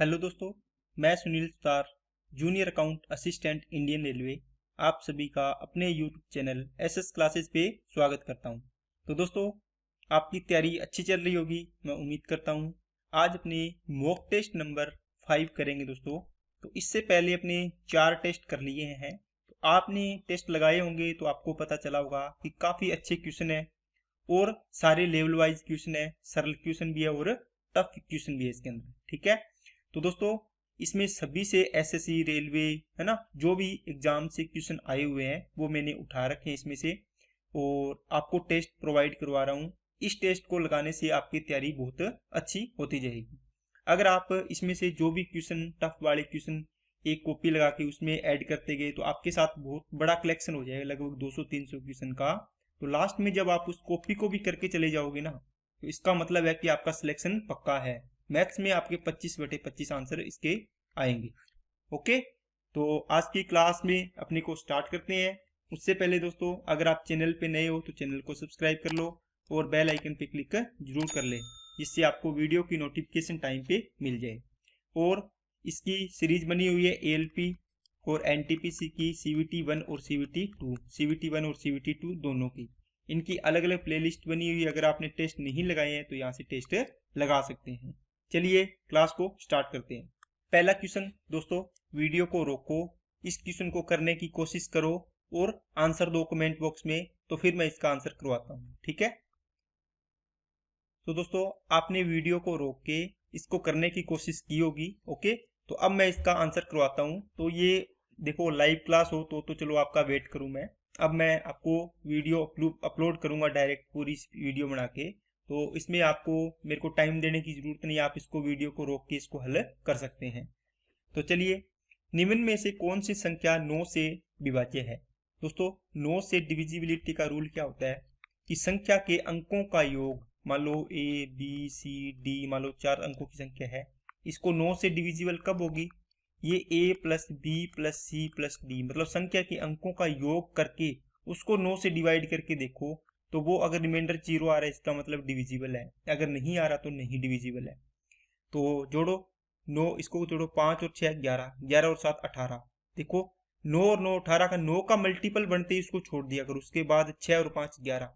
Hello दोस्तों, मैं Sunil Sutar, junior account assistant Indian railway, आप सभी का अपने यूट्यूब चैनल एसएस क्लासेस पे स्वागत करता हूं। तो दोस्तों, आपकी तैयारी अच्छी चल रही होगी, मैं उम्मीद करता हूं। आज अपने मॉक टेस्ट नंबर 5 करेंगे दोस्तों। तो इससे पहले अपने 4 टेस्ट कर लिए हैं। तो आपने टेस्ट लगाए होंगे तो आपको पता चला होगा कि काफ़ी अच्छे क्वेश्चन है और सारे लेवल वाइज क्वेश्चन है, सरल क्वेश्चन भी है और टफ क्वेश्चन भी है इसके अंदर। ठीक है, तो दोस्तों इसमें सभी से एसएससी रेलवे है ना, जो भी एग्जाम से क्वेश्चन आए हुए हैं वो मैंने उठा रखे हैं इसमें से और आपको टेस्ट प्रोवाइड करवा रहा हूँ। इस टेस्ट को लगाने से आपकी तैयारी बहुत अच्छी होती जाएगी। अगर आप इसमें से जो भी क्वेश्चन टफ वाले क्वेश्चन एक कॉपी लगा के उसमें ऐड करते गए तो आपके साथ बहुत बड़ा कलेक्शन हो जाएगा, लगभग 200-300 क्वेश्चन का। तो लास्ट में जब आप उस कॉपी को भी करके चले जाओगे ना, तो इसका मतलब है कि आपका सिलेक्शन पक्का है। मैथ्स में आपके 25/25 आंसर इसके आएंगे। ओके, तो आज की क्लास में अपने को स्टार्ट करते हैं। उससे पहले दोस्तों, अगर आप चैनल पे नए हो तो चैनल को सब्सक्राइब कर लो और बेल आइकन पे क्लिक कर जरूर कर ले, जिससे आपको वीडियो की नोटिफिकेशन टाइम पे मिल जाए। और इसकी सीरीज बनी हुई है एएलपी और एनटीपीसी की, सीवीटी 1 और सीवीटी 1 और सीवीटी 2 दोनों की। इनकी अलग अलग प्लेलिस्ट बनी हुई है। अगर आपने टेस्ट नहीं लगाए हैं तो यहाँ से टेस्ट लगा सकते हैं। चलिए क्लास को स्टार्ट करते हैं। पहला क्वेश्चन दोस्तों, वीडियो को रोको, इस क्वेश्चन को करने की कोशिश करो और आंसर दो कमेंट बॉक्स में, तो फिर मैं इसका आंसर करवाता हूँ। ठीक है, तो दोस्तों आपने वीडियो को रोक के इसको करने की कोशिश की होगी। ओके, तो अब मैं इसका आंसर करवाता हूँ। तो ये देखो लाइव क्लास हो तो चलो आपका वेट करूँ मैं। अब मैं आपको वीडियो अपलोड करूँगा डायरेक्ट पूरी वीडियो बना के। तो इसमें आपको मेरे को टाइम देने की ज़रूरत नहीं, आप इसको वीडियो को रोक के इसको हल कर सकते हैं। तो चलिए, निम्न में से कौन सी संख्या 9 से विभाज्य है? दोस्तों 9 से डिविजिबिलिटी का रूल क्या होता है कि संख्या के अंकों का योग, मान लो ए बी सी डी, मान लो 4 अंकों की संख्या है, इसको 9 से डिविजिबल कब होगी? ये A plus B plus C plus D, मतलब संख्या के अंकों का योग करके उसको 9 से डिवाइड करके देखो, तो वो अगर रिमाइंडर 0 आ रहा है इसका मतलब डिविजिबल है, अगर नहीं आ रहा तो नहीं डिविजिबल है। तो जोड़ो 9, इसको जोड़ो 5 और 6 11, 11 और 7 18। देखो 9 और 9 18 का 9 का मल्टीपल बनते ही उसको छोड़ दिया करो। उसके बाद 6 और 5 11,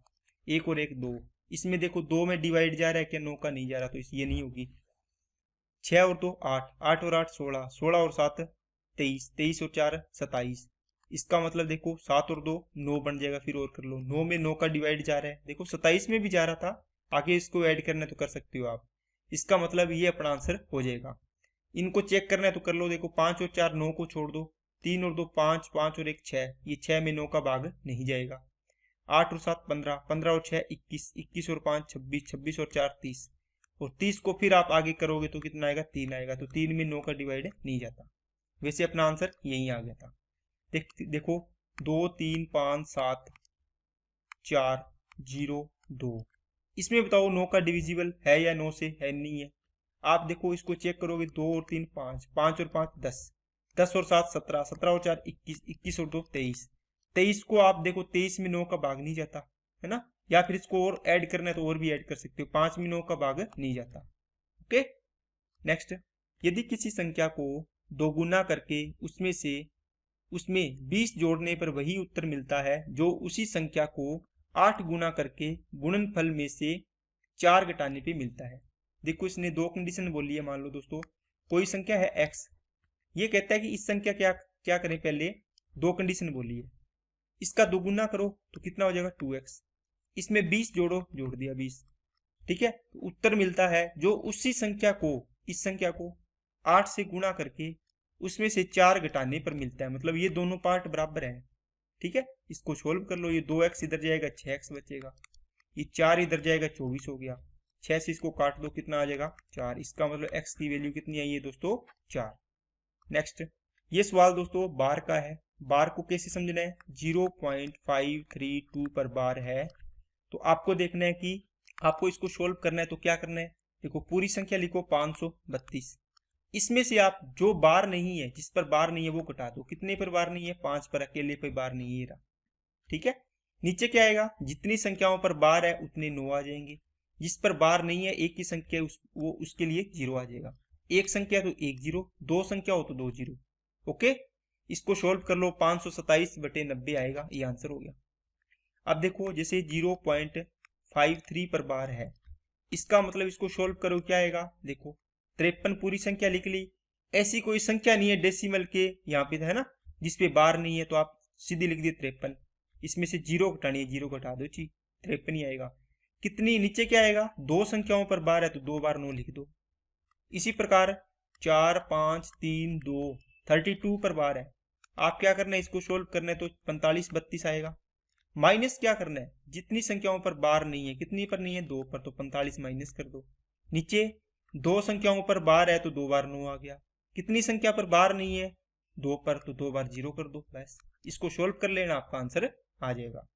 1 और 1 2। इसमें देखो 2 में डिवाइड जा रहा है क्या, 9 का नहीं जा रहा, तो ये नहीं होगी। 6 और 2 8, 8 और 8 16, 16 और 7 23, 23 और 4 27। इसका मतलब देखो 7 और 2 9 बन जाएगा। फिर और कर लो, 9 में 9 का डिवाइड जा रहा है, देखो 27 में भी जा रहा था, आगे इसको ऐड करना है तो कर सकते हो आप। इसका मतलब ये अपना आंसर हो जाएगा। इनको चेक करना है तो कर लो, देखो 5 और 4 9 को छोड़ दो, 3 और 2 5, 5 और 1 6, ये 6 में 9 का भाग नहीं जाएगा। 8 और 7 15, 15 और 6 21, 21 और 5 26, 26 और 4 30, और 30 को फिर आप आगे करोगे तो कितना आएगा, 3 आएगा। तो 3 में 9 का डिवाइड नहीं जाता। वैसे अपना आंसर यही आ गया था। देखो 2 3 5 7 4 0 2, इसमें बताओ 9 का डिविजिबल है या 9 से है? नहीं है। आप देखो इसको चेक करोगे, 2 और 3 5, 5 और 5 10, 10 और 7 17, 17 और 4 21, 21 और 2 23। 23 को आप देखो 23 में 9 का भाग नहीं जाता है ना, या फिर इसको और ऐड करना है तो और भी ऐड कर सकते हो, 5 में 9 का भाग नहीं जाता। ओके, नेक्स्ट, यदि किसी संख्या को दोगुना करके उसमें 20 जोड़ने पर वही उत्तर मिलता है जो उसी संख्या को 8 गुना करके गुणनफल में से 4 घटाने पे मिलता है। देखो इसने दो कंडीशन बोली है। मान लो दोस्तों कोई संख्या है x, ये कहता है कि इस संख्या क्या क्या करें, पहले दो कंडीशन बोली है, इसका दोगुना करो तो कितना हो जाएगा 2x, इसमें 20 जोड़ो, जोड़ दिया 20। ठीक है, तो उत्तर मिलता है जो उसी संख्या को, इस संख्या को 8 से गुणा करके उसमें से 4 घटाने पर मिलता है, मतलब ये दोनों पार्ट बराबर है। ठीक है, इसको सोल्व कर लो, ये 2x इधर जाएगा 6x बचेगा, ये 4 इधर जाएगा 24 हो गया, 6 से इसको काट दो कितना आ जाएगा 4। इसका मतलब x की वैल्यू कितनी आई है दोस्तों 4। नेक्स्ट, ये सवाल दोस्तों बार का है। बार को कैसे समझना है, 0.532 पर बार है। तो आपको देखना है कि आपको इसको सोल्व करना है तो क्या करना है, देखो पूरी संख्या लिखो 532, इसमें से आप जो बार नहीं है, जिस पर बार नहीं है वो घटा दो। कितने पर बार नहीं है, 5 पर अकेले पर बार नहीं है रहा। ठीक है, नीचे क्या आएगा, जितनी संख्याओं पर बार है उतने 9 आ जाएंगे, जिस पर बार नहीं है एक ही संख्या वो उसके लिए 0 आ जाएगा। एक संख्या तो 1 जीरो, दो संख्या हो तो 2 जीरो। ओके, इसको सोल्व कर लो, 527/90 आएगा, ये आंसर हो गया। अब देखो जैसे 0.53 पर बार है, इसका मतलब इसको सोल्व करो क्या आएगा, देखो 53 पूरी संख्या लिख ली। ऐसी कोई संख्या नहीं है डेसिमल के यहाँ पे है ना जिसपे बार नहीं है, तो आप सीधे लिख दिए 53। इसमें से जीरो घटानी है, जीरो घटा दो, जी 53 ही आएगा। कितनी नीचे क्या आएगा, दो संख्याओं पर बार है तो 2 बार 9 लिख दो। इसी प्रकार 4 5 3 2 32 पर बार है, आप क्या करना है, इसको सोल्व करना है तो 45 32 आएगा। माइनस क्या करना है, जितनी संख्याओं पर बार नहीं है, कितनी पर नहीं है, 2 पर, तो 45 माइनस कर दो। नीचे दो संख्याओं पर बार है तो 2 बार 9 आ गया। कितनी संख्या पर बार नहीं है, 2 पर, तो 2 बार 0 कर दो, बस इसको सोल्व कर लेना, आपका आंसर आ जाएगा।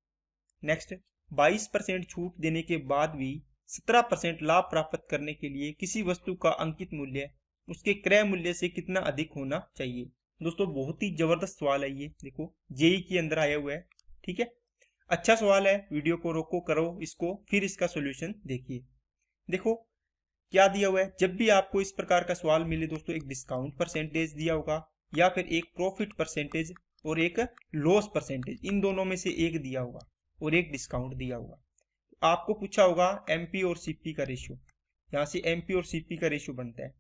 नेक्स्ट, 22% छूट देने के बाद भी 17% लाभ प्राप्त करने के लिए किसी वस्तु का अंकित मूल्य उसके क्रय मूल्य से कितना अधिक होना चाहिए। दोस्तों बहुत ही जबरदस्त सवाल है ये, देखो जेई के अंदर आया हुआ है, ठीक है, अच्छा सवाल है। वीडियो को रोको, करो इसको, फिर इसका सॉल्यूशन देखिए। देखो क्या दिया हुआ है, जब भी आपको इस प्रकार का सवाल मिले दोस्तों, एक डिस्काउंट परसेंटेज दिया होगा या फिर एक प्रॉफिट परसेंटेज और एक लॉस परसेंटेज, इन दोनों में से एक दिया होगा और एक डिस्काउंट दिया होगा। आपको पूछा होगा एमपी और सीपी का रेशियो, यहाँ से एमपी और सीपी का रेशियो बनता है।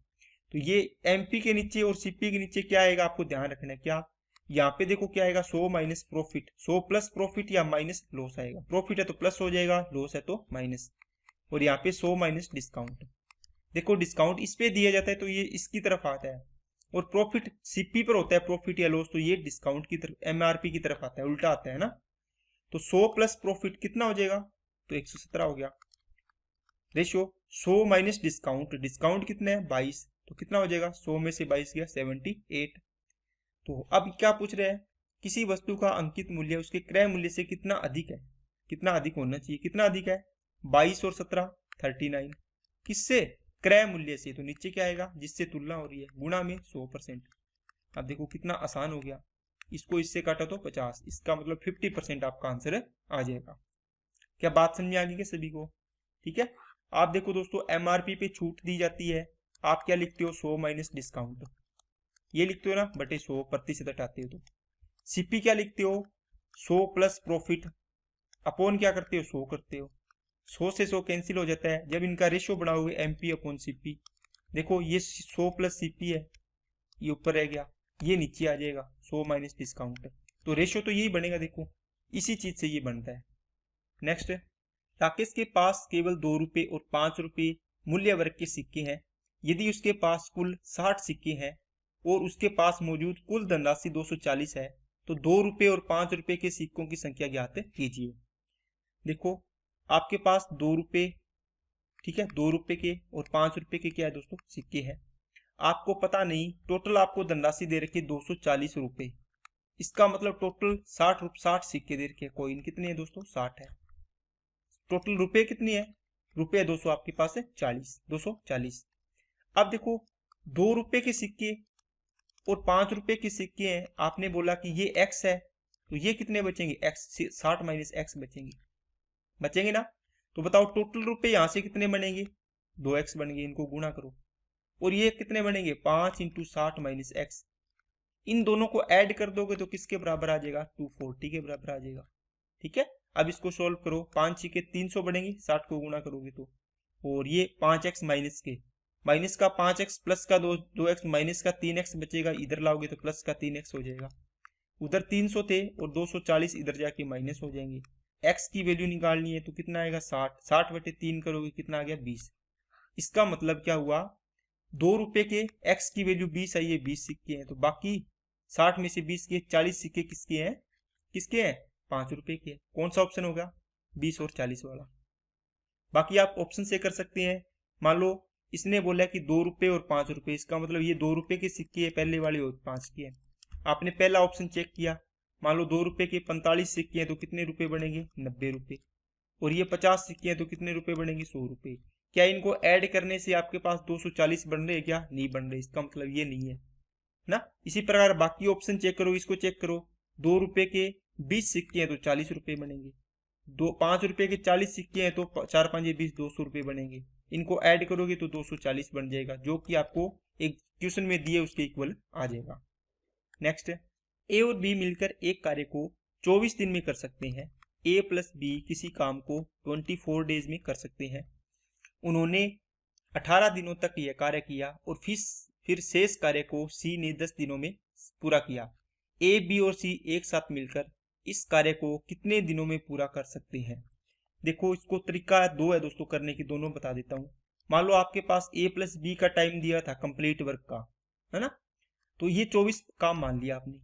तो ये एमपी के नीचे और सीपी के नीचे क्या आएगा, आपको ध्यान रखना है, क्या यहाँ पे देखो क्या आएगा, 100 माइनस प्रॉफिट, 100 प्लस प्रॉफिट या माइनस लॉस आएगा। प्रॉफिट है तो प्लस हो जाएगा, लॉस है तो माइनस, और यहाँ पे 100 माइनस डिस्काउंट। देखो डिस्काउंट इस पे दिया जाता है तो ये इसकी तरफ आता है, और प्रॉफिट सीपी पर होता है, प्रॉफिट या लॉस, तो ये डिस्काउंट की तरफ, एमआरपी की तरफ आता है, उल्टा आता है ना। तो 100 प्लस प्रॉफिट कितना हो जाएगा, तो 117 हो गया। रेशियो 100 माइनस डिस्काउंट, डिस्काउंट कितना है 22, तो कितना हो जाएगा, 100 में से 22 गया 78। तो अब क्या पूछ रहे हैं, किसी वस्तु का अंकित मूल्य उसके क्रय मूल्य से कितना अधिक है, कितना अधिक होना चाहिए, कितना अधिक है, 22 और 17 39, किससे, क्रय मूल्य से, तो नीचे क्या आएगा, जिससे तुलना हो रही है, गुणा में 100%। अब देखो कितना आसान हो गया, इसको इससे काटा तो 50, इसका मतलब 50% आपका आंसर आ जाएगा। क्या बात समझ में आ गई क्या सभी को, ठीक है। आप देखो दोस्तों एमआरपी पे छूट दी जाती है, आप क्या लिखते हो, 100 माइनस डिस्काउंट, ये लिखते हो ना, बटे 100% हटाते हो। तो सीपी क्या लिखते हो, 100 प्लस प्रॉफिट, अपॉन क्या करते हो, 100 करते हो, 100 से 100 कैंसिल हो जाता है। जब इनका रेशियो बनाओगे एमपी अपॉन सीपी, देखो ये 100 प्लस सीपी है, ये ऊपर रह गया, ये नीचे आ जाएगा 100 माइनस डिस्काउंट, तो रेशियो तो यही बनेगा, देखो इसी चीज से ये बनता है। नेक्स्ट, राकेश के पास केवल 2 रुपए और 5 रुपए मूल्य वर्ग के सिक्के हैं। यदि उसके पास कुल 60 सिक्के हैं और उसके पास मौजूद कुल धनराशि 240 है, तो 2 रुपए और 5 रुपए के सिक्कों की संख्या ज्ञात कीजिए। देखो आपके पास 2 रुपए, ठीक है, 2 रुपए के और 5 रुपए के क्या है दोस्तों, सिक्के हैं। आपको पता नहीं, टोटल आपको धनराशि दे रखी है 240 रुपए, इसका मतलब टोटल 60 सिक्के दे रखे, कॉइन कितने हैं दोस्तों, 60 है। टोटल रुपए कितनी है, रुपए 200 आपके पास है 40, 240। अब देखो 2 रुपए के सिक्के और 5 रुपए के सिक्के हैं, आपने बोला कि ये x है, तो ये कितने बचेंगे, x से 60 माइनस एक्स बचेंगे ना। तो बताओ टोटल रुपए यहां से कितने बनेंगे, 2x बन गए, इनको गुणा करो, और ये कितने बनेंगे, 5 इंटू 60 माइनस एक्स, इन दोनों को ऐड कर दोगे तो किसके बराबर आ जाएगा, 240 के बराबर आ जाएगा, ठीक है। अब इसको सोल्व करो, 5 के 300 बढ़ेंगे, 60 को गुणा करोगे तो, और ये 5x माइनस के, माइनस का 5x प्लस का 2x माइनस का 3x बचेगा, इधर लाओगे तो प्लस का 3x हो जाएगा। उधर 300 थे और 240 इधर जाके माइनस हो जाएंगे। x की वैल्यू निकालनी है तो कितना आएगा, 60, 60 बटे 3 करोगे कितना आ गया, 20। इसका मतलब क्या हुआ, 2 रुपए के x की वैल्यू 20 आई है, 20 सिक्के हैं, तो बाकी 60 में से 20 के 40 सिक्के किसके हैं, 5 रुपए के। कौन सा ऑप्शन होगा, 20 और 40 वाला। बाकी आप ऑप्शन से कर सकते हैं, मान लो इसने बोला कि 2 रुपए और 5 रुपए, इसका मतलब ये 2 रुपए के सिक्के है पहले वाले और 5 के हैं। आपने पहला ऑप्शन चेक किया, मान लो 2 रुपए के 45 सिक्के हैं तो कितने रुपए बनेंगे, 90 रुपए, और ये 50 सिक्के हैं तो कितने रुपए बनेंगे, 100 रुपए। क्या इनको ऐड करने से आपके पास 240 बन रहे हैं, क्या नहीं बन रहे, इसका मतलब ये नहीं है ना। इसी प्रकार बाकी ऑप्शन चेक करो, इसको चेक करो, 2 रुपए के 20 सिक्के हैं तो 40 रुपए बनेंगे, 5 रुपए के 40 सिक्के हैं तो 4 5 20, 200 रुपए बनेंगे। इनको ऐड करोगे तो 240 बन जाएगा, जो कि आपको एक क्वेश्चन में दिए उसके इक्वल आ जाएगा। नेक्स्ट, ए और बी मिलकर एक कार्य को 24 दिन में कर सकते हैं। ए प्लस बी किसी काम को 24 डेज में कर सकते हैं। उन्होंने 18 दिनों तक यह कार्य किया और फिर शेष कार्य को सी ने 10 दिनों में पूरा किया। ए, बी और सी एक साथ मिलकर इस कार्य को कितने दिनों में पूरा कर सकते हैं? देखो, इसको तरीका दो है दोस्तों करने की, दोनों बता देता हूँ। मान लो आपके पास ए प्लस बी का टाइम दिया था कंप्लीट वर्क का, है ना, तो ये 24 काम मान लिया आपने।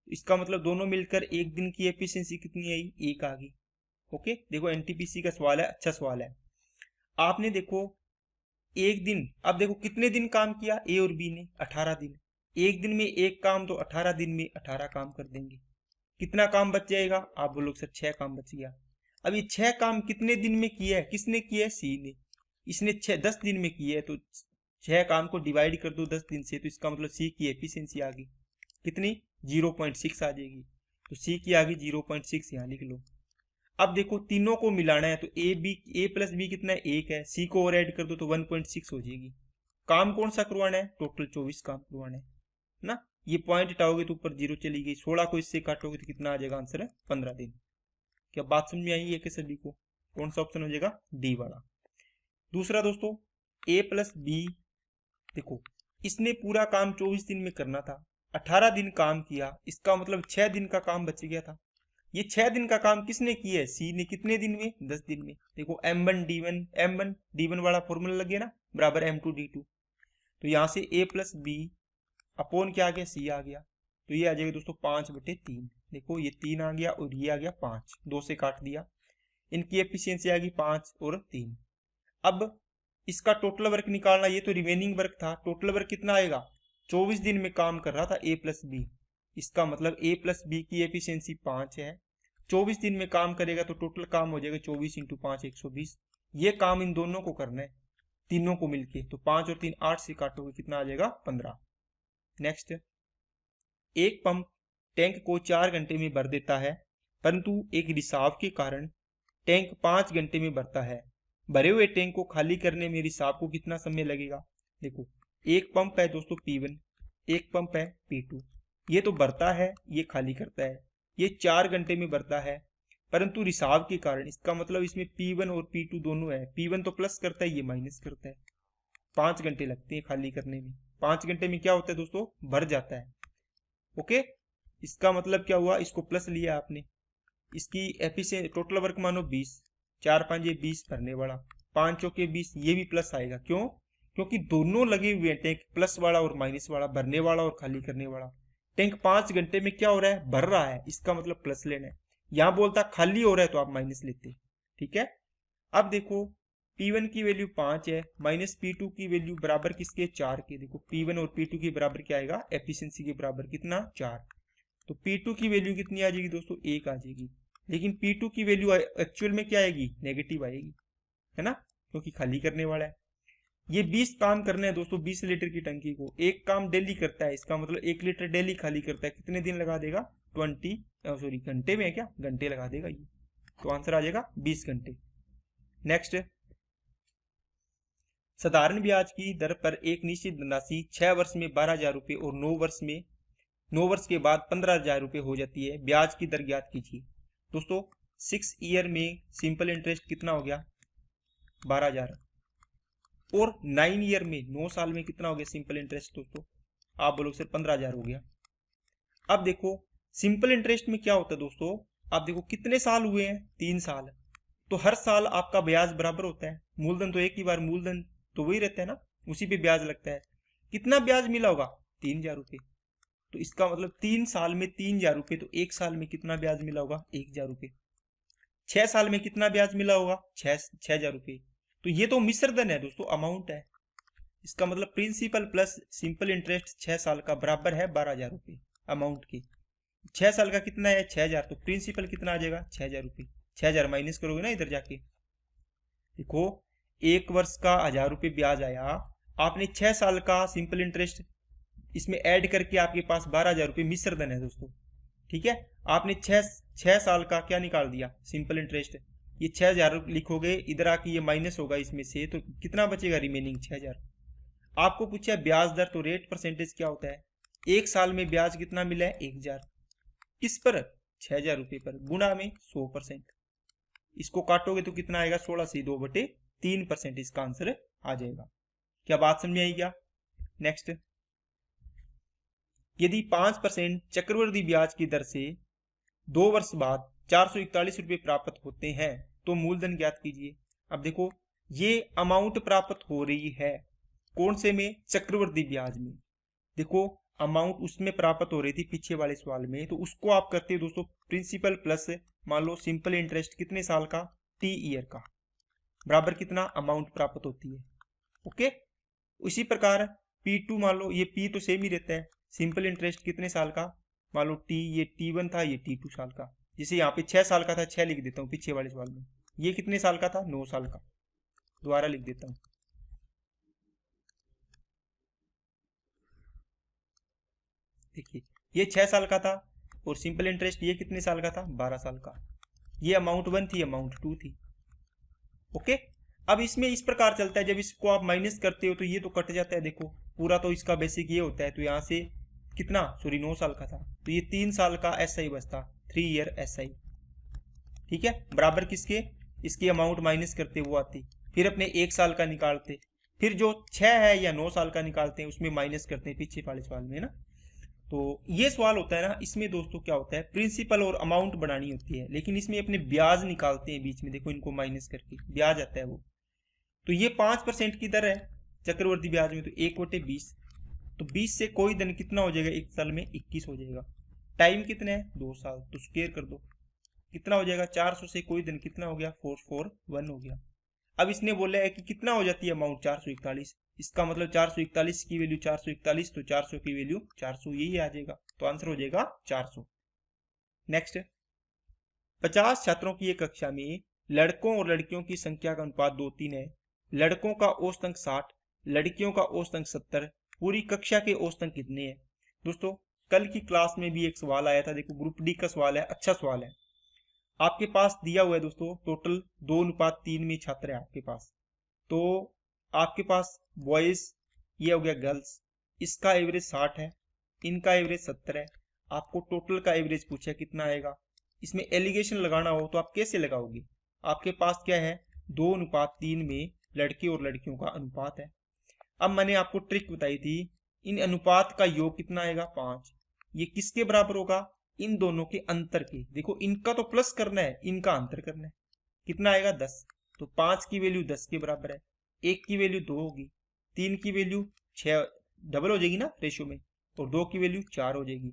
इसका मतलब दोनों मिलकर एक दिन की एफिशिएंसी कितनी आई? 1 आ गई। ओके, देखो एनटीपीसी का सवाल है, अच्छा सवाल है। आपने देखो एक दिन, अब देखो कितने दिन काम किया ए और बी ने? 18 दिन। एक दिन में एक काम, तो 18 दिन में 18 काम कर देंगे। कितना काम बच जाएगा? आप बोलोगे सर 6 काम बच गया। अब ये 6 काम कितने दिन में किया है? किसने किया है? सी ने। इसने 10 दिन में किया है, तो 6 काम को डिवाइड कर दो 10 दिन से, तो इसका मतलब सी की एफिशिएंसी आ गई कितनी? 0.6 आ जाएगी। तो सी की आ गई 0.6, यहाँ लिख लो। अब देखो तीनों को मिलाना है, तो ए प्लस बी कितना है? 1 है। सी को और ऐड कर दो तो 1.6 हो जाएगी। काम कौन सा करवाना है? टोटल 24 काम करवाना है ना। ये पॉइंट हटाओगे तो ऊपर 0 चली गई। 16 को इससे काटोगे तो कितना आ जाएगा? आंसर है 15 दिन। क्या बात समझ में आई है कि सभी को? कौन सा ऑप्शन हो जाएगा? डी वाला। दूसरा दोस्तों, ए प्लस बी, देखो इसने पूरा काम 24 दिन में करना था, 18 दिन काम किया, इसका मतलब 6 दिन का काम बच गया था। ये 6 दिन का काम किसने किया है? सी ने। कितने दिन में? 10 दिन में। देखो M1 D1 वाला फॉर्मूला लग गया ना, बराबर M2 D2। तो यहाँ से A प्लस बी अपॉन क्या आ गया? सी आ गया। तो ये आ जाएगा दोस्तों 5/3। देखो ये 3 आ गया और ये आ गया 5, 2 से काट दिया। इनकी एफिशिएंसी आ गई 5 और 3। अब इसका टोटल वर्क निकालना, ये तो रिमेनिंग वर्क था। टोटल वर्क कितना आएगा? 24 दिन में काम कर रहा था ए प्लस बी। इसका मतलब ए प्लस बी की एफिशिएंसी 5 है। 24 दिन में काम करेगा तो टोटल काम हो जाएगा 24 × 5 120। ये काम इन दोनों को करना है, तीनों को मिलके। तो 5 और 3 8 से काटोगे कितना आ जाएगा? 15। नेक्स्ट, एक पंप टैंक को 4 घंटे में भर देता है, परंतु एक रिसाव के कारण टैंक 5 घंटे में भरता है। भरे हुए टैंक को खाली करने में रिसाव को कितना समय लगेगा? देखो एक पंप है दोस्तों P1, एक पंप है P2। ये तो भरता है, ये खाली करता है। ये 4 घंटे में भरता है, परंतु रिसाव के कारण, इसका मतलब इसमें P1 और P2 दोनों है। P1 तो प्लस करता है, ये माइनस करता है। 5 घंटे लगते हैं खाली करने में। 5 घंटे में क्या होता है दोस्तों? भर जाता है। ओके, इसका मतलब क्या हुआ? इसको प्लस लिया आपने, इसकी एफिशिएंसी टोटल वर्क मानो 20, 4 5 ये 20 भरने वाला, 5 चौके 20, ये भी प्लस आएगा। क्यों? क्योंकि दोनों लगे हुए हैं, टैंक प्लस वाला और माइनस वाला, भरने वाला और खाली करने वाला। टैंक 5 घंटे में क्या हो रहा है? भर रहा है, इसका मतलब प्लस लेना है। यहाँ बोलता खाली हो रहा है तो आप माइनस लेते। ठीक है, अब देखो P1 की वैल्यू 5 है, माइनस P2 की वैल्यू बराबर किसके? 4 के। देखो P1 और P2 के बराबर क्या आएगा? एफिशिएंसी के बराबर कितना? 4। तो P2 की वैल्यू कितनी आ जाएगी दोस्तों? 1 आ जाएगी। लेकिन P2 की वैल्यू एक्चुअल में क्या आएगी? नेगेटिव आएगी, है ना, क्योंकि खाली करने वाला है। ये 20 काम करने हैं दोस्तों 20 लीटर की टंकी को। एक काम डेली करता है, इसका मतलब 1 लीटर डेली खाली करता है। कितने दिन लगा देगा? घंटे में है क्या? घंटे लगा देगा ये। तो आंसर आ जाएगा 20 घंटे। नेक्स्ट, साधारण ब्याज की दर पर एक निश्चित धनराशि 6 वर्ष में 12,000 रुपये और 9 वर्ष के बाद 15,000 रुपये हो जाती है। ब्याज की दर ज्ञात कीजिए। दोस्तों 6 ईयर में सिंपल इंटरेस्ट कितना हो गया? 12,000। और 9 ईयर में, 9 साल में कितना हो गया सिंपल इंटरेस्ट दोस्तों? आप बोलोगे सर 15,000 हो गया। अब देखो सिंपल इंटरेस्ट में क्या होता है दोस्तों? आप देखो कितने साल हुए हैं? 3 साल। तो हर साल आपका ब्याज बराबर होता है। मूलधन तो एक ही बार, मूलधन तो वही रहता है ना, उसी पे ब्याज लगता है। कितना ब्याज मिला होगा? 3,000 रुपये। तो इसका मतलब 3 साल में 3,000 रुपये, तो 1 साल में कितना ब्याज मिला होगा? 1,000 रुपये। 6 साल में कितना ब्याज मिला होगा? 6,000 रुपये। तो ये तो मिश्र धन है दोस्तों, अमाउंट है। इसका मतलब प्रिंसिपल प्लस सिंपल इंटरेस्ट 6 साल का बराबर है 12,000 रुपये अमाउंट के। 6 साल का कितना है? 6,000। तो प्रिंसिपल कितना आ जाएगा? 6,000 रुपये। 6,000 माइनस करोगे ना इधर जाके। देखो 1 वर्ष का 1,000 रुपये ब्याज आया, आपने 6 साल का सिंपल इंटरेस्ट इसमें ऐड करके आपके पास 12,000 रुपये मिश्र धन है दोस्तों। ठीक है, आपने 6 साल का क्या निकाल दिया? Simple interest. ये 6,000 लिखोगे, इधर आके ये माइनस होगा इसमें से, तो कितना बचेगा? रिमेनिंग 6,000। आपको पूछा है ब्याज दर, तो रेट परसेंटेज क्या होता है, एक साल में ब्याज कितना मिला है 1000, किस पर 6000 रुपये पर, गुणा में 100%, इसको काटोगे तो कितना आएगा 16 से 2/3%, इसका आंसर आ जाएगा। क्या बात समझ आई क्या? नेक्स्ट, यदि 5% चक्रवृद्धि ब्याज की दर से 2 वर्ष बाद 441 रुपये प्राप्त होते हैं तो मूलधन ज्ञात कीजिए। अब देखो ये अमाउंट प्राप्त हो रही है कौन से में, चक्रवृद्धि ब्याज में। देखो अमाउंट उसमें प्राप्त हो रही थी पीछे वाले सवाल में, तो उसको आप करते हो दोस्तों प्रिंसिपल प्लस मान लो सिंपल इंटरेस्ट कितने साल का, टी ईयर का, बराबर कितना अमाउंट प्राप्त होती है। ओके, उसी प्रकार P2 मान लो, ये P तो सेम ही रहता है, सिंपल इंटरेस्ट कितने साल का, मान लो T, ये T1 था, ये T2 साल का, जिसे यहाँ पे 6 साल का था 6 लिख देता हूँ पीछे वाले सवाल में, ये कितने साल का था 9 साल का, दोबारा लिख देता हूँ। देखिए ये 6 साल का था और सिंपल इंटरेस्ट ये कितने साल का था 12 साल का, ये अमाउंट 1 थी, अमाउंट 2 थी। ओके, अब इसमें इस प्रकार चलता है, जब इसको आप माइनस करते हो तो ये तो कट जाता है, देखो पूरा तो इसका बेसिक ये होता है, तो यहाँ से कितना 9 साल का था, तो ये 3 साल का SI बचता, 3 ईयर SI, ठीक है, बराबर किसके, इसकी अमाउंट माइनस करते वो आती, फिर अपने 1 साल का निकालते, फिर जो 6 है या 9 साल का निकालते हैं उसमें माइनस करते हैं पीछे वाले सवाल में ना। तो ये सवाल होता है ना, इसमें दोस्तों क्या होता है, प्रिंसिपल और अमाउंट बनानी होती है, लेकिन इसमें अपने ब्याज निकालते हैं बीच में, देखो इनको माइनस करके ब्याज आता है वो। तो ये 5% की दर है चक्रवर्ती ब्याज में, तो 1/20, तो 20 से कोई दिन कितना हो जाएगा, एक साल में 21 हो जाएगा। टाइम कितने है 2 साल, तो स्क्वायर कर दो कितना हो जाएगा, 400 से कोई दिन कितना हो गया 441 हो गया। अब इसने बोला है कि कितना हो जाती है अमाउंट 441, इसका मतलब 441 की वैल्यू 441, तो 400 की वैल्यू 400, यही आ जाएगा, तो आंसर हो जाएगा 400। नेक्स्ट, 50 छात्रों की एक कक्षा में लड़कों और लड़कियों की संख्या का अनुपात 2:3 है, लड़कों का औसत अंक 60, लड़कियों का औसत अंक 70, पूरी कक्षा के औसत अंक कितने हैं। दोस्तों कल की क्लास में भी एक सवाल आया था, देखो ग्रुप डी का सवाल है, अच्छा सवाल है, आपके पास दिया हुआ है दोस्तों, टोटल 2:3 में छात्र है आपके पास, तो आपके पास बॉयज ये हो गया गर्ल्स, इसका एवरेज 60 है, इनका एवरेज 70 है, आपको टोटल का एवरेज पूछा है कितना आएगा। इसमें एलिगेशन लगाना हो तो आप कैसे लगाओगे, आपके पास क्या है 2:3 में लड़के और लड़कियों का अनुपात है। अब मैंने आपको ट्रिक बताई थी, इन अनुपात का योग कितना आएगा 5, ये किसके बराबर होगा, इन दोनों के अंतर के, देखो इनका तो प्लस करना है, इनका अंतर करना है, कितना आएगा 10, तो 5 की वैल्यू 10 के बराबर है, 1 की वैल्यू 2 होगी, 3 की वैल्यू 6 डबल हो जाएगी ना रेशियो में, और 2 की वैल्यू 4 हो जाएगी।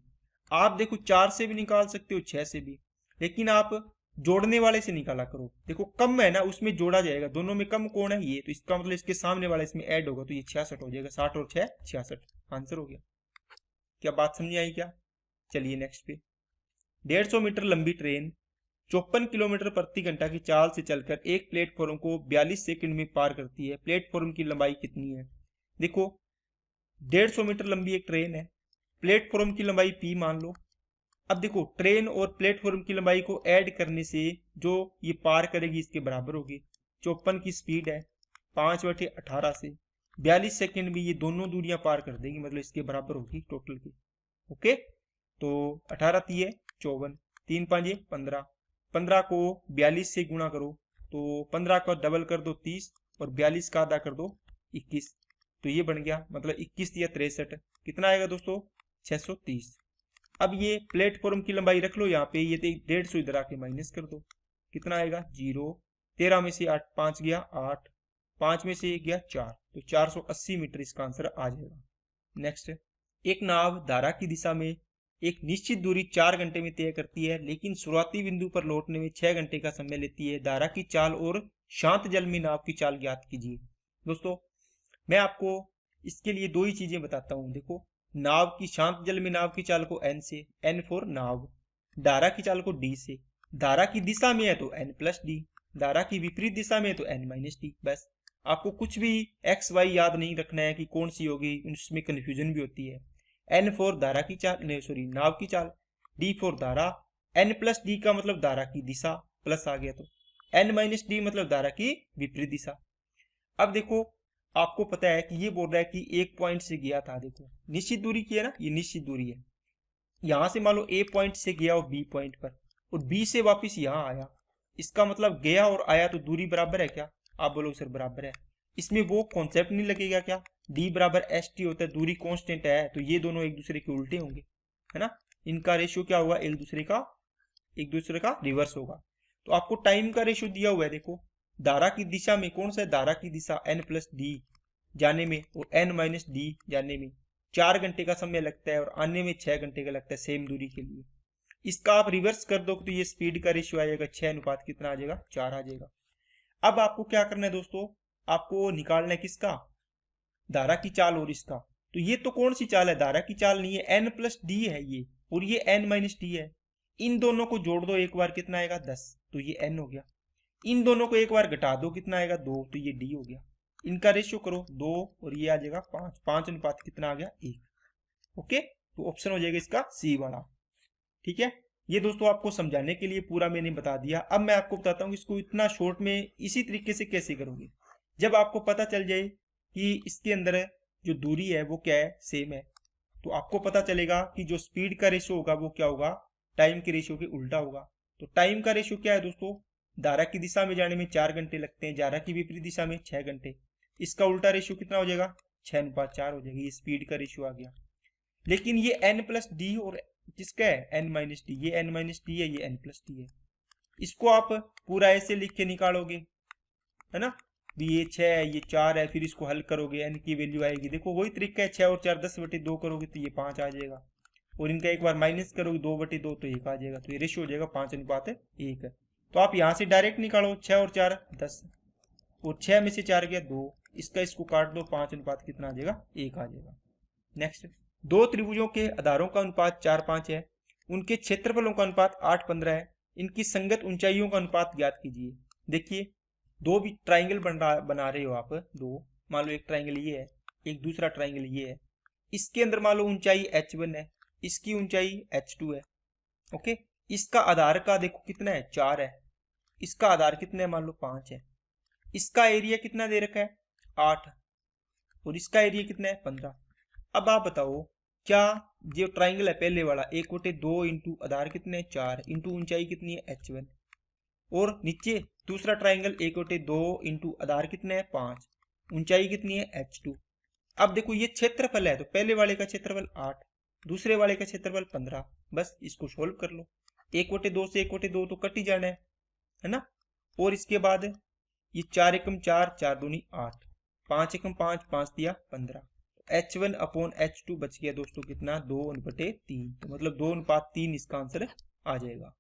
आप देखो 4 से भी निकाल सकते हो 6 से भी, लेकिन आप जोड़ने वाले से निकाला करो, देखो कम है ना उसमें जोड़ा जाएगा, दोनों में कम कौन है ये, तो इसका मतलब इसके सामने वाला इसमें ऐड होगा, तो ये 66 हो जाएगा, 60 और 6 66, आंसर हो गया। क्या बात समझ आई क्या? चलिए नेक्स्ट पे, 150 मीटर लंबी ट्रेन 54 किलोमीटर प्रति घंटा की चाल से चलकर एक प्लेटफॉर्म को 42 सेकंड में पार करती है, प्लेटफॉर्म की लंबाई कितनी है। देखो 150 मीटर लंबी एक ट्रेन है, प्लेटफॉर्म की लंबाई P मान लो। अब देखो ट्रेन और प्लेटफॉर्म की लंबाई को ऐड करने से जो ये पार करेगी इसके बराबर होगी, 54 की स्पीड है, 5/18 से 42 सेकंड में ये दोनों दूरियां पार कर देगी, मतलब इसके बराबर होगी टोटल की। ओके, तो 18 3 54, 3 5 15, 15 को 42 से गुणा करो, तो 15 का डबल कर दो 30, और 42 का आधा कर दो 21, तो ये बन गया, मतलब 21 या 63, कितना आएगा दोस्तों 630। अब ये प्लेटफॉर्म की लंबाई रख लो यहाँ पे, ये 150 इधर आके माइनस कर दो, कितना आएगा 0, 13 में से 8 5 गया 8, 5 में से 1 गया 4, तो 480 मीटर इसका आंसर आ जाएगा। नेक्स्ट, एक नाव धारा की दिशा में एक निश्चित दूरी 4 घंटे में तय करती है, लेकिन शुरुआती बिंदु पर लौटने में 6 घंटे का समय लेती है, धारा की चाल और शांत जल में नाव की चाल ज्ञात कीजिए। दोस्तों मैं आपको इसके लिए 2 ही चीजें बताता हूँ, देखो नाव की शांत जल में नाव की चाल को n से, n फॉर नाव, धारा की चाल को d से, धारा की दिशा में है तो n प्लस डी, धारा की विपरीत दिशा में है तो n माइनस डी। बस आपको कुछ भी x y याद नहीं रखना है कि कौन सी होगी, उसमें कंफ्यूजन भी होती है। n फॉर धारा की चाल, नहीं सॉरी नाव की चाल, d फॉर धारा, n प्लस डी का मतलब धारा की दिशा, प्लस आ गया तो n माइनस डी मतलब धारा की विपरीत दिशा। अब देखो आपको पता है कि ये बोल रहा है कि एक पॉइंट से गया था, देखो निश्चित दूरी की है ना, ये निश्चित दूरी है। यहां से मान लो ए पॉइंट से गया और बी पॉइंट पर, और बी से वापस यहाँ आया, इसका मतलब गया और आया तो दूरी बराबर है क्या? आप बोलो सर बराबर है। इसमें वो कॉन्सेप्ट नहीं लगेगा क्या, डी बराबर एस टी होता है, दूरी कांस्टेंट है तो ये दोनों एक दूसरे के उल्टे होंगे, है ना। इनका रेशियो क्या होगा, एक दूसरे का रिवर्स होगा। तो आपको टाइम का रेशियो दिया हुआ है, देखो धारा की दिशा में कौन सा है, धारा की दिशा एन प्लस डी जाने में और एन माइनस डी जाने में 4 घंटे का समय लगता है और आने में 6 घंटे का लगता है सेम दूरी के लिए। इसका आप रिवर्स कर दो तो ये स्पीड का रेशियो आ जाएगा 6 अनुपात कितना आ जाएगा, 4 आ जाएगा। अब आपको क्या करना है दोस्तों, आपको निकालना है किसका, धारा की चाल और इसका। तो ये तो कौन सी चाल है, धारा की चाल नहीं है, एन प्लस डी है ये, और ये एन माइनस डी है। इन दोनों को जोड़ दो एक बार कितना आएगा 10, तो ये एन हो गया। इन दोनों को एक बार घटा दो कितना आएगा 2, तो ये डी हो गया। इनका रेशियो करो 2 और ये आ जाएगा 5, 5 अनुपात कितना आ गया 1। ओके, तो ऑप्शन हो जाएगा इसका सी वाला। ठीक है, ये दोस्तों आपको समझाने के लिए पूरा मैंने बता दिया। अब मैं आपको बताता हूँ इसको इतना शॉर्ट में इसी तरीके से कैसे करोगे। जब आपको पता चल जाए कि इसके अंदर जो दूरी है वो क्या है, सेम है, तो आपको पता चलेगा कि जो स्पीड का रेशियो होगा वो क्या होगा, टाइम के रेशियो के उल्टा होगा। तो टाइम का रेशियो क्या है दोस्तों, धारा की दिशा में जाने में 4 घंटे लगते हैं, धारा की विपरीत दिशा में 6 घंटे। इसका उल्टा रेशियो कितना हो जाएगा, 6:4 हो जाएगा। ये स्पीड का रेशियो आ गया। लेकिन ये एन प्लस डी और किसका है, एन माइनस डी, ये एन माइनस डी है, ये एन प्लस डी है। इसको आप पूरा ऐसे लिख के निकालोगे, है ना, भी ये 6 है ये 4 है, फिर इसको हल करोगे एन की वैल्यू आएगी। देखो वही तरीका है, 6 और 4 10/2 करोगे तो ये 5 आ जाएगा, और इनका एक बार माइनस करोगे 2/2 तो 1 आ जाएगा। तो ये रेशियो हो जाएगा 5:1। तो आप यहाँ से डायरेक्ट निकालो, 6 और 4 10, और 6 में से 4 गया 2, इसको काट दो, 5 अनुपात कितना आ जाएगा 1 आ जाएगा। नेक्स्ट, दो त्रिभुजों के आधारों का अनुपात 4:5 है, उनके क्षेत्रफलों का अनुपात 8:15 है, इनकी संगत ऊंचाइयों का अनुपात ज्ञात कीजिए। देखिए दो भी ट्राइंगल बना रहे हो आप, दो, मान लो एक ट्राइंगल ये है, एक दूसरा ट्राइंगल ये है। इसके अंदर मान लो ऊंचाई h1 है, इसकी ऊंचाई h2 है। ओके, इसका आधार का देखो कितना है 4 है, इसका आधार कितना है मान लो 5 है। इसका एरिया कितना दे रखा है 8, और इसका एरिया कितना है 15। अब आप बताओ क्या जो ट्राइंगल है पहले वाला 1/2 इंटू आधार कितने 4 इंटू ऊंचाई कितनी है h1, और नीचे दूसरा ट्राइंगल 1/2 इंटू आधार कितने है 5, ऊंचाई कितनी है h2। अब देखो ये क्षेत्रफल है, तो पहले वाले का क्षेत्रफल 8, दूसरे वाले का क्षेत्रफल 15। बस इसको सोल्व कर लो, 1/2 से 1/2 तो कट ही जाना है ना। और इसके बाद ये 4 एकम 4, 4 दूनी 8, 5 एकम 5, 5 दिया 15। H1/H2 बच गया दोस्तों कितना 2/3, तो मतलब 2:3 इसका आंसर आ जाएगा।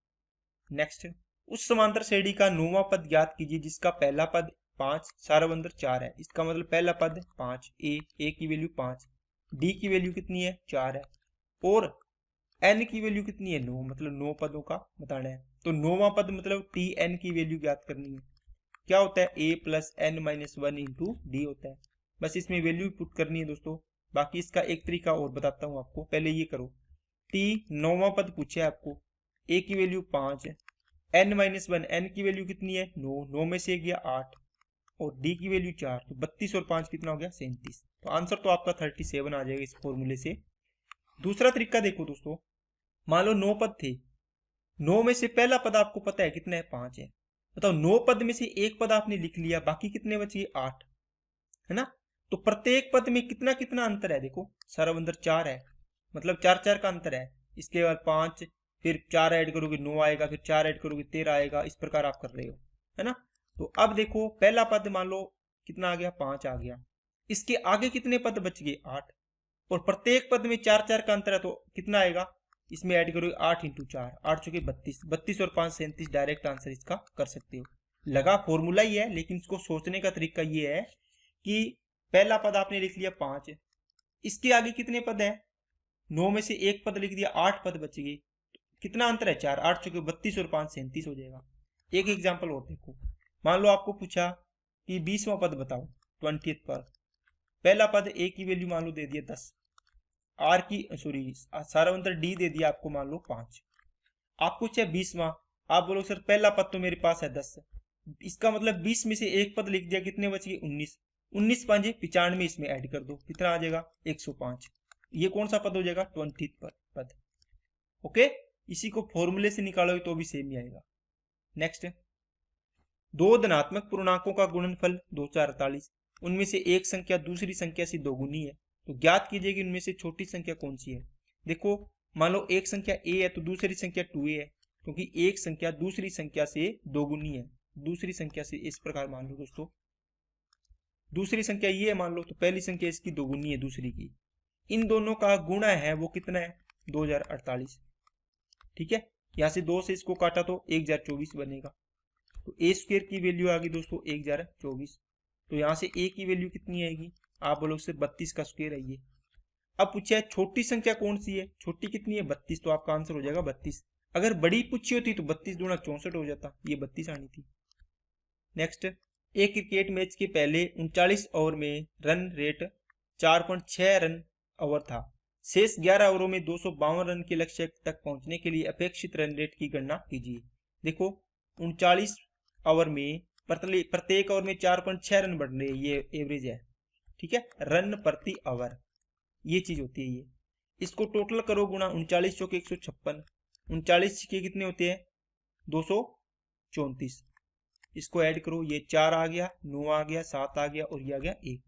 नेक्स्ट, उस समांतर श्रेणी का 9वां पद ज्ञात कीजिए जिसका पहला पद 5 सारा अंदर 4 है। इसका मतलब पहला पद 5, ए की वैल्यू 5, डी की वैल्यू कितनी है 4 है, और एन की वैल्यू कितनी है 9, मतलब 9 पदों का बताना है। तो 9वां पद मतलब टी एन की वैल्यू ज्ञात करनी है। क्या होता है a plus n minus 1 into d होता है। बस इसमें वैल्यू पुट करनी है दोस्तों। बाकी इसका एक तरीका और बताता हूँ आपको, पहले ये करो, टी 9वां पद पूछे आपको, a की वैल्यू 5 है, n माइनस 1 n की वैल्यू कितनी है 9, 9 में से गया 8, और d की वैल्यू 4, तो 32 और 5 कितना हो गया 37। तो आंसर तो आपका 37 आ जाएगा इस फॉर्मूले से। दूसरा तरीका देखो दोस्तों, मान लो 9 पद थे, 9 में से पहला पद आपको पता है कितना है 5 है, बताओ 9 पद में से एक पद आपने लिख लिया, बाकी कितने बचे 8, है ना। तो प्रत्येक पद में कितना कितना अंतर है, देखो सारा अंदर 4 है, मतलब 4 का अंतर है। इसके बाद 5, फिर 4 ऐड करोगे 9 आएगा, फिर 4 ऐड करोगे 13 आएगा, इस प्रकार आप कर रहे हो, है ना। तो अब देखो पहला पद मान लो कितना आ गया 5 आ गया, इसके आगे कितने पद बच गए 8, और प्रत्येक पद में 4 का अंतर है, तो कितना आएगा, इसमें ऐड करोगे 8 इंटू 4, 8 चुके 32, 32 और 5 37, डायरेक्ट आंसर इसका कर सकते हो। लगा फॉर्मूला ही है, लेकिन इसको सोचने का तरीका ये है कि पहला पद आपने लिख लिया 5, इसके आगे कितने पद है 9 में से एक पद लिख दिया, 8 पद बच गए, कितना अंतर है 4, 8 चुके 32 और 5 37 हो जाएगा। एक एग्जाम्पल और देखो, मान लो आपको पूछा कि 20वां पद बताओ 20th पर, पहला पद a की वैल्यू मान लो दे दिया 10, आर की सॉरी सारा अंतर डी दे दिया आपको मान लो 5, आपको चाहे 20वां, आप बोलो सर पहला पद तो मेरे पास है 10, इसका मतलब 20 में से एक पद लिख दिया, कितने बच गए 19, 19 5 95 इसमें ऐड कर दो, कितना आ जाएगा 105। ये कौन सा पद हो जाएगा 20th पद। ओके, इसी को फॉर्मूले से निकालोगे तो भी सेम ही आएगा। नेक्स्ट, दो धनात्मक पूर्णांकों का गुणनफल 248, उनमें से एक संख्या दूसरी संख्या से दोगुनी है, तो ज्ञात कीजिए कि उनमें से छोटी संख्या कौन सी है। देखो, मान लो एक संख्या a है तो दूसरी संख्या 2a है, क्योंकि एक संख्या दूसरी संख्या से दोगुनी है। दूसरी संख्या से इस प्रकार मान लो दोस्तों, दूसरी संख्या ये है मान लो, तो पहली संख्या इसकी दोगुनी है दूसरी की। इन दोनों का गुणा है वो कितना है 2048। ठीक है, यहाँ से 2 से इसको काटा तो 1024 बनेगा, तो ए स्क्वायर की वैल्यू आ गई दोस्तों 1024। तो यहाँ से ए की वैल्यू कितनी आएगी, आप बोलोगे सिर्फ 32 का स्क्वायर है ये। अब पूछा है छोटी संख्या कौन सी है, छोटी कितनी है 32, तो आपका आंसर हो जाएगा 32। अगर बड़ी पूछी होती तो 32 दूना 64 हो जाता, ये 32 आनी थी। नेक्स्ट, एक क्रिकेट मैच के पहले 39 ओवर में रन रेट 4.6 रन ओवर था। शेष 11 ओवरों में 252 रन के लक्ष्य तक पहुंचने के लिए अपेक्षित रन रेट की गणना कीजिए। देखो, 39 ओवर में प्रत्येक ओवर में 4.6 रन बढ़ रहे, ये एवरेज है। ठीक है, रन प्रति ओवर ये चीज होती है ये। इसको टोटल करो गुणा 39 चौके 156, 39 के कितने होते हैं 234। इसको ऐड करो, ये 4 आ गया, 9 आ गया, 7 आ गया और ये आ गया 1।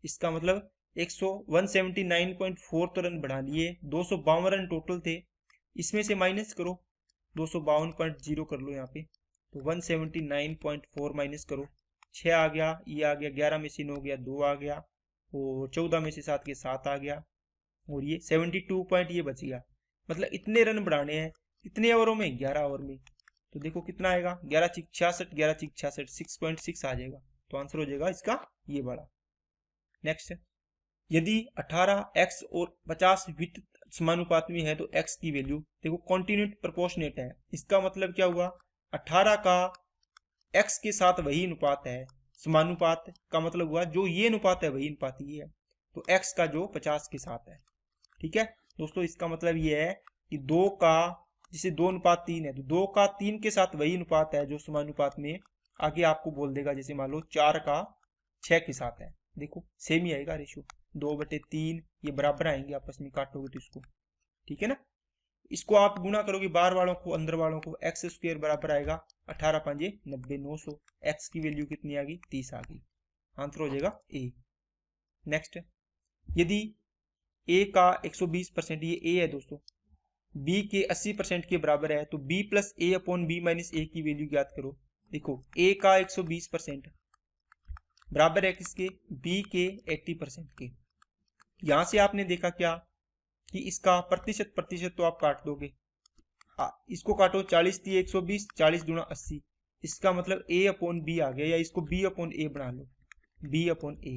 इसका मतलब 179.4 तो रन बढ़ा लिए। 252 रन टोटल थे, इसमें से माइनस करो 252.0 कर लो यहाँ पे, तो 179.4 माइनस करो, 6 आ गया, ये आ गया, 11 में से 9 गया, 2 आ गया, और 14 में से 7 के 7 आ गया, और ये 72 पॉइंट ये बच गया। मतलब इतने रन बढ़ाने हैं कितने ओवरों में 11 ओवर में, तो देखो कितना आएगा 11 चिक 66, 11 चिक 66, 6.6 आ जाएगा, तो आंसर हो जाएगा इसका ये वाला। नेक्स्ट, यदि 18x और 50 वित्त समानुपात में है तो x की वैल्यू, देखो कॉन्टिन्यूट प्रोपोर्शनेट है, इसका मतलब क्या हुआ 18 का x के साथ वही अनुपात है। समानुपात का मतलब हुआ जो ये अनुपात है वही अनुपात ये है, तो x का जो 50 के साथ है। ठीक है दोस्तों, इसका मतलब ये है कि 2 का, जैसे 2:3 है तो 2 का 3 के साथ वही अनुपात है जो समानुपात में आगे आपको बोल देगा। जैसे मान लो 4 का 6 के साथ है, देखो सेम ही आएगा रेशियो, 2/3 ये बराबर आएंगे आपस में, काटोगे तो इसको। ठीक है ना, इसको आप गुणा करोगे बाहर वालों को अंदर वालों को, एक्स स्क्वायर बराबर आएगा 18 5 90 900। एक्स की वैल्यू कितनी आ गई 30 आ गई, आंसर हो जाएगा ए। नेक्स्ट, यदि ए का 120%, ये ए है दोस्तों, बी के 80% के बराबर है, तो बी प्लस ए अपॉन बी माइनस ए की वैल्यू ज्ञात करो। देखो ए का 120% बराबर है किसके, बी के 80% के। यहां से आपने देखा क्या कि इसका प्रतिशत तो आप काट दोगे, इसको काटो 40 थी 120, 40 दूना 80, इसका मतलब a अपॉन बी आ गया, या इसको b अपॉन ए बना लो, b अपॉन ए,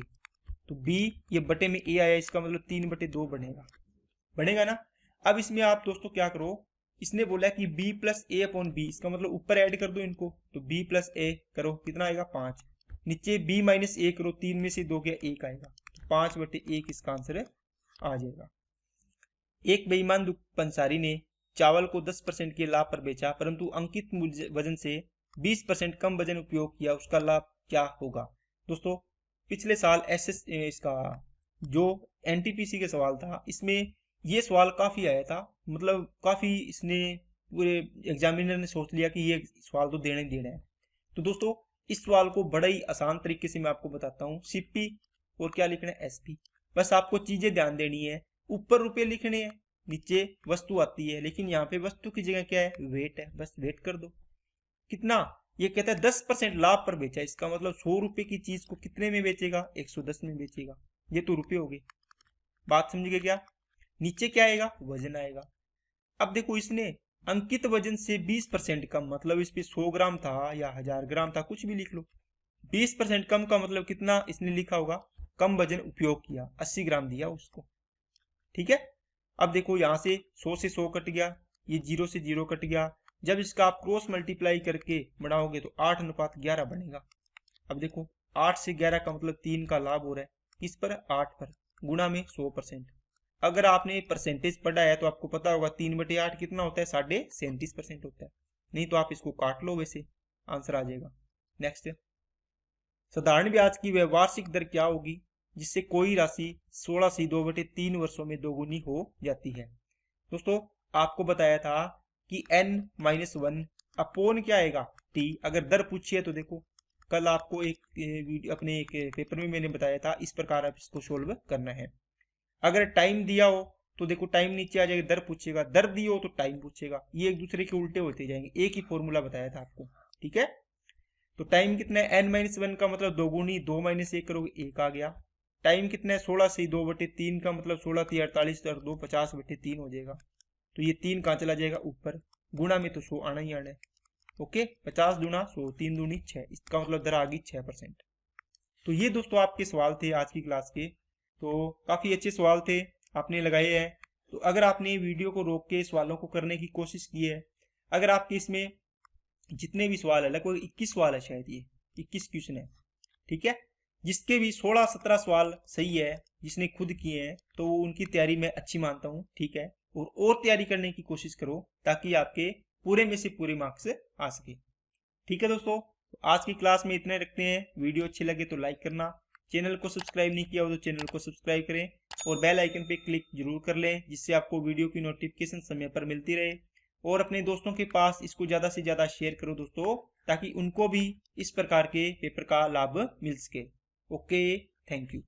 तो b ये बटे में a आया, इसका मतलब 3/2 बनेगा ना। अब इसमें आप दोस्तों क्या करो, इसने बोला कि b प्लस ए अपॉन बी, इसका मतलब ऊपर ऐड कर दो इनको, तो b प्लस ए करो कितना आएगा 5, नीचे b माइनस ए करो, 3 में से 2 गया 1 आएगा, तो 5/1 इसका आंसर आ जाएगा। एक बेईमान पंसारी ने चावल को 10% के लाभ पर बेचा, परंतु अंकित वजन से 20% कम वजन उपयोग किया, उसका लाभ क्या होगा। दोस्तों पिछले साल इसका जो एनटीपीसी का सवाल था, इसमें ये सवाल काफी आया था, मतलब काफी इसने पूरे एग्जामिनर ने सोच लिया कि ये सवाल तो देने ही देना है। तो दोस्तों इस सवाल को बड़ा ही आसान तरीके से मैं आपको बताता हूँ, सीपी और क्या लिखना है एसपी। बस आपको चीजें ध्यान देनी है, ऊपर रुपए लिखने हैं, नीचे वस्तु आती है, लेकिन यहाँ पे वस्तु की जगह क्या है वेट है, बस वेट कर दो। कितना, ये कहता है 10% लाभ पर बेचा, इसका मतलब 100 रुपए की चीज को कितने में बेचेगा 110 में बेचेगा, ये तो रुपए हो गए। बात समझ गए क्या, नीचे क्या आएगा वजन आएगा। अब देखो इसने अंकित वजन से 20% कम, मतलब इस पे 100 ग्राम था या 1000 ग्राम था, कुछ भी लिख लो। 20% कम का मतलब कितना इसने लिखा होगा, कम वजन उपयोग किया, 80 ग्राम दिया उसको। ठीक है, अब देखो यहां से 100 से 100 कट गया, ये 0 से 0 कट गया, जब इसका आप क्रॉस मल्टीप्लाई करके बढ़ाओगे तो 8:11 बनेगा। अब देखो 8 से 11 का मतलब 3 का लाभ हो रहा है, किस पर 8 पर, गुणा में 100%। अगर आपने परसेंटेज पढ़ा है तो आपको पता होगा 3/8 कितना होता है 37.5% होता है, नहीं तो आप इसको काट लो, वैसे आंसर आ जाएगा। नेक्स्ट, साधारण ब्याज की वह वार्षिक दर क्या होगी जिससे कोई राशि 16/2/3 वर्षों में दोगुनी हो जाती है। दोस्तों आपको बताया था कि n-1 अपोन क्या आएगा t। अगर दर पूछी है तो देखो कल आपको एक अपने एक पेपर में मैंने बताया था, इस प्रकार आप इसको सोल्व करना है। अगर टाइम दिया हो तो देखो टाइम नीचे आ जाएगा, दर पूछेगा, दर दी हो तो टाइम पूछेगा, ये एक दूसरे के उल्टे होते जाएंगे। एक ही फॉर्मूला बताया था आपको, ठीक है। तो टाइम कितना है n-1 का मतलब दोगुनी, 2 - 1 करोगे 1 आ गया। टाइम कितना है 16/2/3 का मतलब 16×3 = 48 और 2 50/3 हो जाएगा। तो ये 3 कहाँ चला जाएगा ऊपर, गुणा में तो 100 आना ही आना है। ओके 50 दूना 100, 3 दूनी 6, इसका मतलब दर आ गई 6%। तो ये दोस्तों आपके सवाल थे आज की क्लास के। तो काफ़ी अच्छे सवाल थे, आपने लगाए हैं। तो अगर आपने वीडियो को रोक के सवालों को करने की कोशिश की है, अगर आपके इसमें जितने भी सवाल है, लगभग 21 सवाल है, शायद ये 21 क्वेश्चन है, ठीक है, जिसके भी 16-17 सवाल सही है, जिसने खुद किए हैं, तो उनकी तैयारी मैं अच्छी मानता हूँ, ठीक है। और तैयारी करने की कोशिश करो ताकि आपके पूरे में से पूरे मार्क्स आ सके, ठीक है दोस्तों। तो आज की क्लास में इतने रखते हैं। वीडियो अच्छी लगे तो लाइक करना, चैनल को सब्सक्राइब नहीं किया हो तो चैनल को सब्सक्राइब करें और बेल आइकन पे क्लिक जरूर कर लें, जिससे आपको वीडियो की नोटिफिकेशन समय पर मिलती रहे। और अपने दोस्तों के पास इसको ज़्यादा से ज़्यादा शेयर करो दोस्तों, ताकि उनको भी इस प्रकार के पेपर का लाभ मिल सके। Okay, thank you.